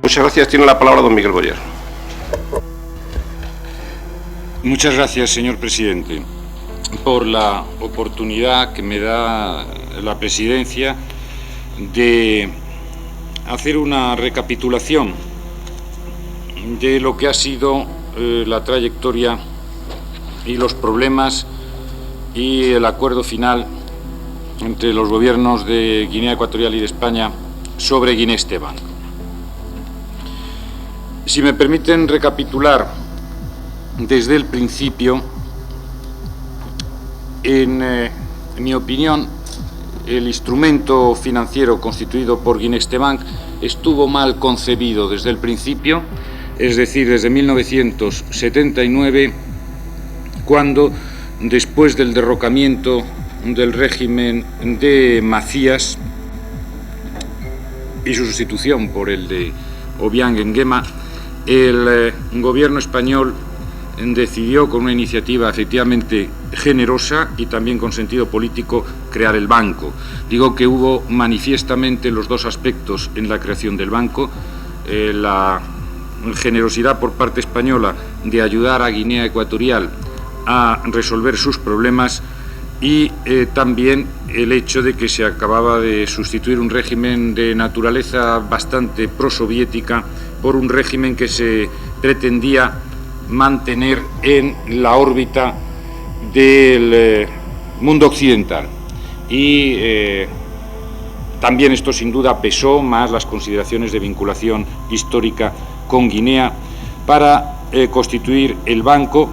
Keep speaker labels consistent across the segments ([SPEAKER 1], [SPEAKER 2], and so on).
[SPEAKER 1] Muchas gracias. Tiene la palabra don Miguel Boyer.
[SPEAKER 2] Muchas gracias, señor presidente, por la oportunidad que me da la presidencia de hacer una recapitulación de lo que ha sido la trayectoria y los problemas y el acuerdo final entre los gobiernos de Guinea Ecuatorial y de España sobre Guinea-Este Bank. Si me permiten recapitular desde el principio, en mi opinión, el instrumento financiero constituido por Guinea-Este Bank estuvo mal concebido desde el principio, es decir, desde 1979, cuando, después del derrocamiento del régimen de Macías y su sustitución por el de Obiang Nguema, el gobierno español decidió, con una iniciativa efectivamente generosa y también con sentido político, crear el banco. Digo que hubo manifiestamente los dos aspectos en la creación del banco: la generosidad por parte española de ayudar a Guinea Ecuatorial a resolver sus problemas y también el hecho de que se acababa de sustituir un régimen de naturaleza bastante prosoviética por un régimen que se pretendía mantener en la órbita del mundo occidental. Y también esto sin duda pesó más las consideraciones de vinculación histórica con Guinea para constituir el banco,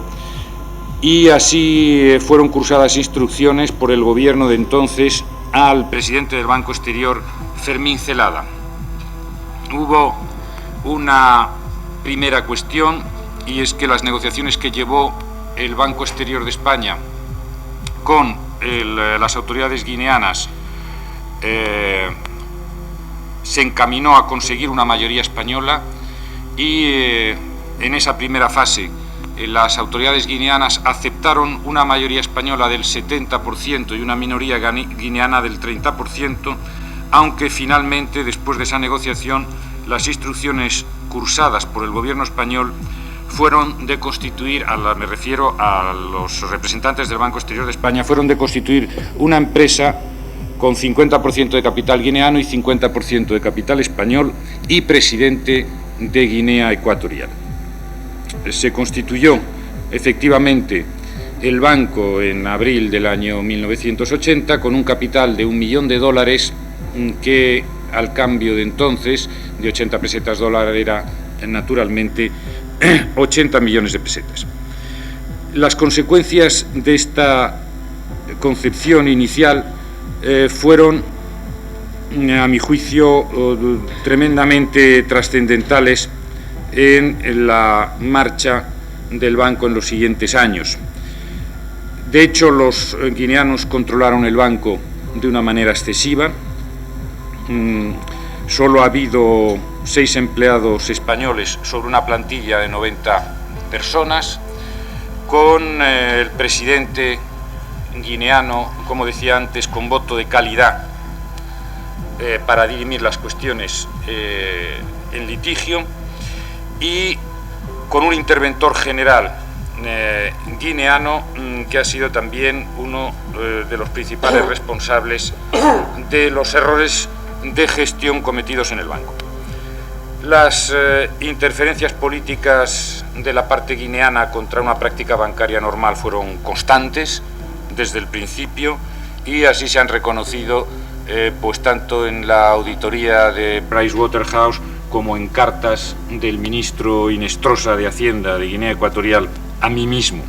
[SPEAKER 2] y así fueron cursadas instrucciones por el gobierno de entonces al presidente del Banco Exterior, Fermín Celada. Hubo una primera cuestión, y es que las negociaciones que llevó el Banco Exterior de España con las autoridades guineanas se encaminó a conseguir una mayoría española, y en esa primera fase las autoridades guineanas aceptaron una mayoría española del 70% y una minoría guineana del 30%, aunque finalmente, después de esa negociación, las instrucciones cursadas por el gobierno español fueron de constituir, me refiero a los representantes del Banco Exterior de España, fueron de constituir una empresa con 50% de capital guineano y 50% de capital español y presidente de Guinea Ecuatorial. Se constituyó efectivamente el banco en abril del año 1980 con un capital de $1 millón que, al cambio de entonces de 80 pesetas dólar, era naturalmente 80 millones de pesetas. Las consecuencias de esta concepción inicial fueron, a mi juicio, tremendamente trascendentales en la marcha del banco en los siguientes años. De hecho, los guineanos controlaron el banco de una manera excesiva. Solo ha habido 6 empleados españoles sobre una plantilla de 90 personas, con el presidente guineano, como decía antes, con voto de calidad para dirimir las cuestiones en litigio, y con un interventor general guineano que ha sido también uno de los principales responsables de los errores de gestión cometidos en el banco. Las interferencias políticas de la parte guineana contra una práctica bancaria normal fueron constantes desde el principio, y así se han reconocido pues tanto en la auditoría de Pricewaterhouse como en cartas del ministro Inestrosa de Hacienda de Guinea Ecuatorial a mí mismo.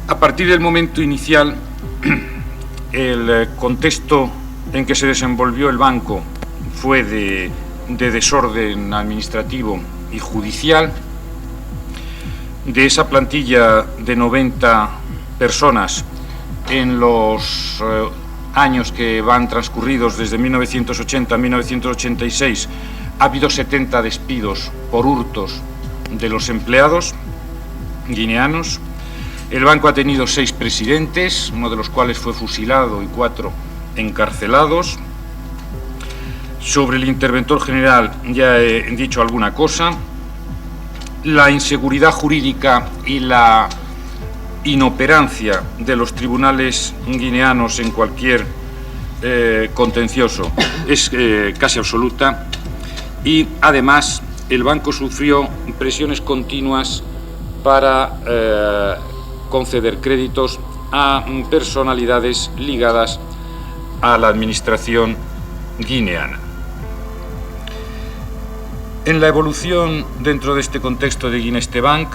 [SPEAKER 2] A partir del momento inicial, el contexto en que se desenvolvió el banco fue de desorden administrativo y judicial. De esa plantilla de 90 personas, en los años que van transcurridos desde 1980 a 1986, ha habido 70 despidos por hurtos de los empleados guineanos. El banco ha tenido 6 presidentes, uno de los cuales fue fusilado y 4 encarcelados. Sobre el interventor general ya he dicho alguna cosa. La inseguridad jurídica y la inoperancia de los tribunales guineanos en cualquier contencioso es casi absoluta, y además el banco sufrió presiones continuas para conceder créditos a personalidades ligadas a la administración guineana. En la evolución dentro de este contexto de Guinea Bank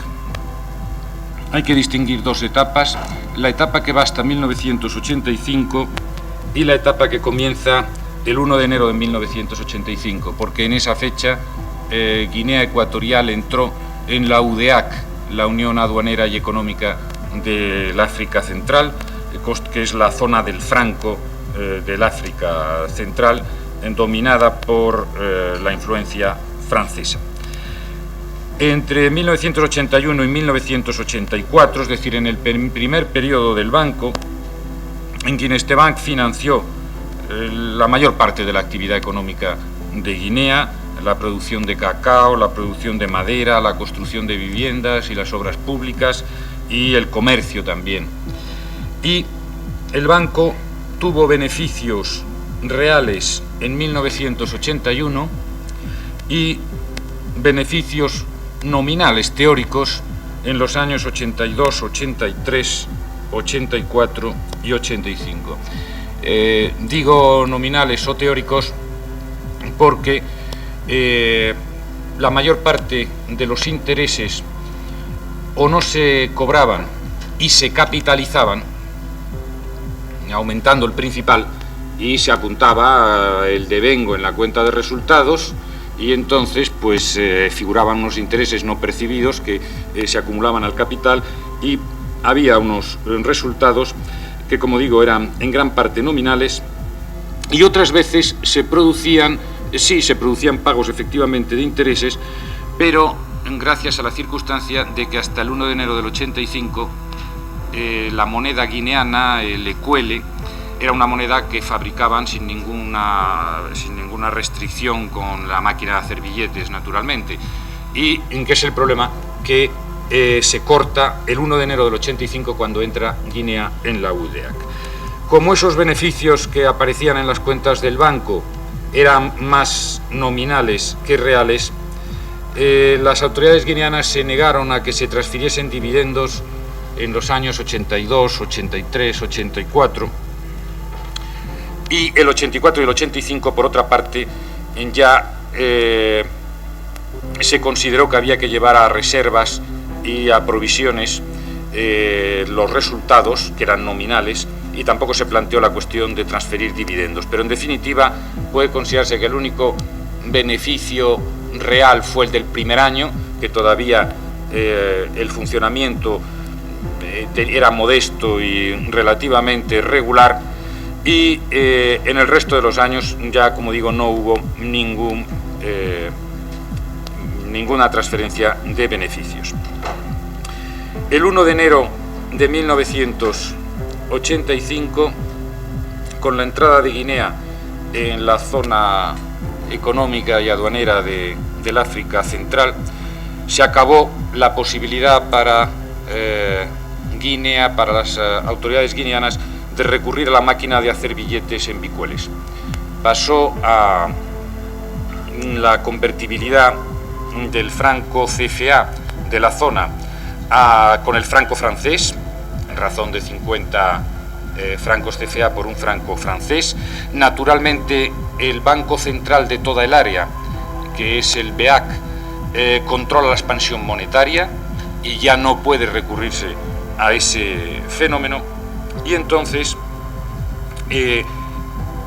[SPEAKER 2] hay que distinguir dos etapas: la etapa que va hasta 1985 y la etapa que comienza el 1 de enero de 1985, porque en esa fecha Guinea Ecuatorial entró en la UDEAC, la Unión Aduanera y Económica del África Central, que es la zona del franco del África Central, dominada por la influencia francesa. Entre 1981 y 1984, es decir, en el primer periodo del banco, en Guinea Bank financió la mayor parte de la actividad económica de Guinea, la producción de cacao, la producción de madera, la construcción de viviendas y las obras públicas, y el comercio también. Y el banco tuvo beneficios reales en 1981 y beneficios nominales teóricos en los años 82, 83, 84 y 85. Digo nominales o teóricos porque la mayor parte de los intereses o no se cobraban y se capitalizaban, aumentando el principal, y se apuntaba el devengo en la cuenta de resultados, y entonces pues figuraban unos intereses no percibidos que se acumulaban al capital, y había unos resultados que, como digo, eran en gran parte nominales, y otras veces se producían pagos efectivamente de intereses, pero gracias a la circunstancia de que hasta el 1 de enero del 85 la moneda guineana, el ecuele, era una moneda que fabricaban sin ninguna restricción con la máquina de hacer billetes, naturalmente. ¿Y en qué es el problema? Que se corta el 1 de enero del 85 cuando entra Guinea en la UDEAC. Como esos beneficios que aparecían en las cuentas del banco eran más nominales que reales, las autoridades guineanas se negaron a que se transfiriesen dividendos en los años 82, 83, 84, y el 84 y el 85, por otra parte, ya se consideró que había que llevar a reservas y a provisiones los resultados, que eran nominales, y tampoco se planteó la cuestión de transferir dividendos. Pero en definitiva puede considerarse que el único beneficio real fue el del primer año, que todavía el funcionamiento era modesto y relativamente regular, y en el resto de los años ya, como digo, no hubo ninguna transferencia de beneficios. El 1 de enero de 1985, con la entrada de Guinea en la zona económica y aduanera del África Central, se acabó la posibilidad para Guinea, para las autoridades guineanas, de recurrir a la máquina de hacer billetes en bicueles. Pasó a la convertibilidad del franco CFA de la zona con el franco francés, en razón de 50 francos CFA por un franco francés. Naturalmente, el Banco Central de toda el área, que es el BEAC, controla la expansión monetaria y ya no puede recurrirse a ese fenómeno, y entonces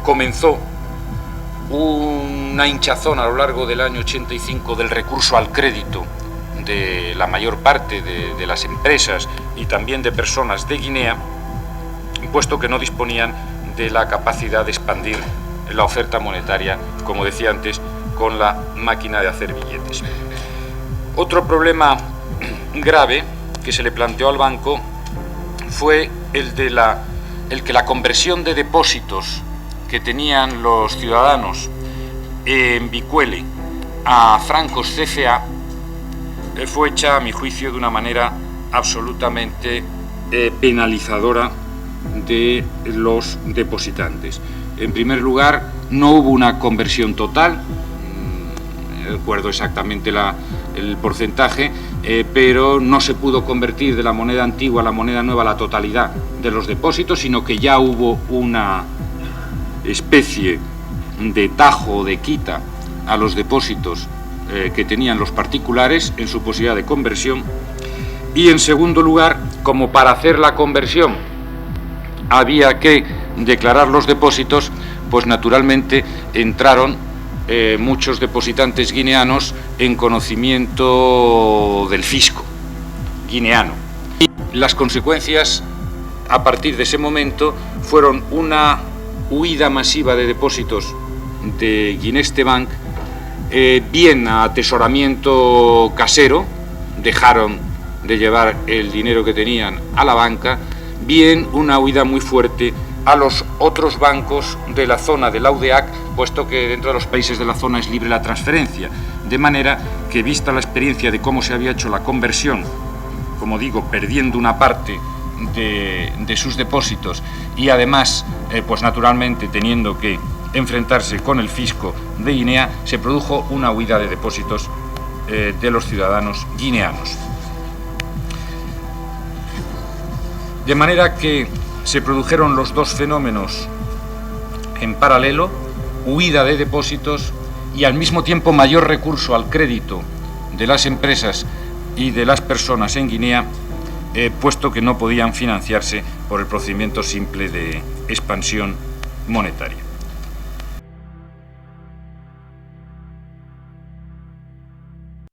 [SPEAKER 2] comenzó una hinchazón a lo largo del año 85 del recurso al crédito de la mayor parte de las empresas y también de personas de Guinea, puesto que no disponían de la capacidad de expandir la oferta monetaria, como decía antes, con la máquina de hacer billetes. Otro problema grave que se le planteó al banco fue el que la conversión de depósitos que tenían los ciudadanos envicuele a francos CFA fue hecha, a mi juicio, de una manera absolutamente penalizadora de los depositantes. En primer lugar, no hubo una conversión total, no recuerdo exactamente el porcentaje, pero no se pudo convertir de la moneda antigua a la moneda nueva la totalidad de los depósitos, sino que ya hubo una especie de tajo, de quita a los depósitos que tenían los particulares en su posibilidad de conversión. Y en segundo lugar, como para hacer la conversión había que declarar los depósitos, pues naturalmente entraron muchos depositantes guineanos en conocimiento del fisco guineano. Y las consecuencias a partir de ese momento fueron una huida masiva de depósitos de Guineste Bank, bien a atesoramiento casero, dejaron de llevar el dinero que tenían a la banca, bien una huida muy fuerte a los otros bancos de la zona de la UDEAC, puesto que dentro de los países de la zona es libre la transferencia, de manera que, vista la experiencia de cómo se había hecho la conversión, como digo, perdiendo una parte de sus depósitos y además, pues naturalmente teniendo que enfrentarse con el fisco de Guinea, se produjo una huida de depósitos de los ciudadanos guineanos. De manera que se produjeron los dos fenómenos en paralelo: huida de depósitos y al mismo tiempo mayor recurso al crédito de las empresas y de las personas en Guinea, puesto que no podían financiarse por el procedimiento simple de expansión monetaria.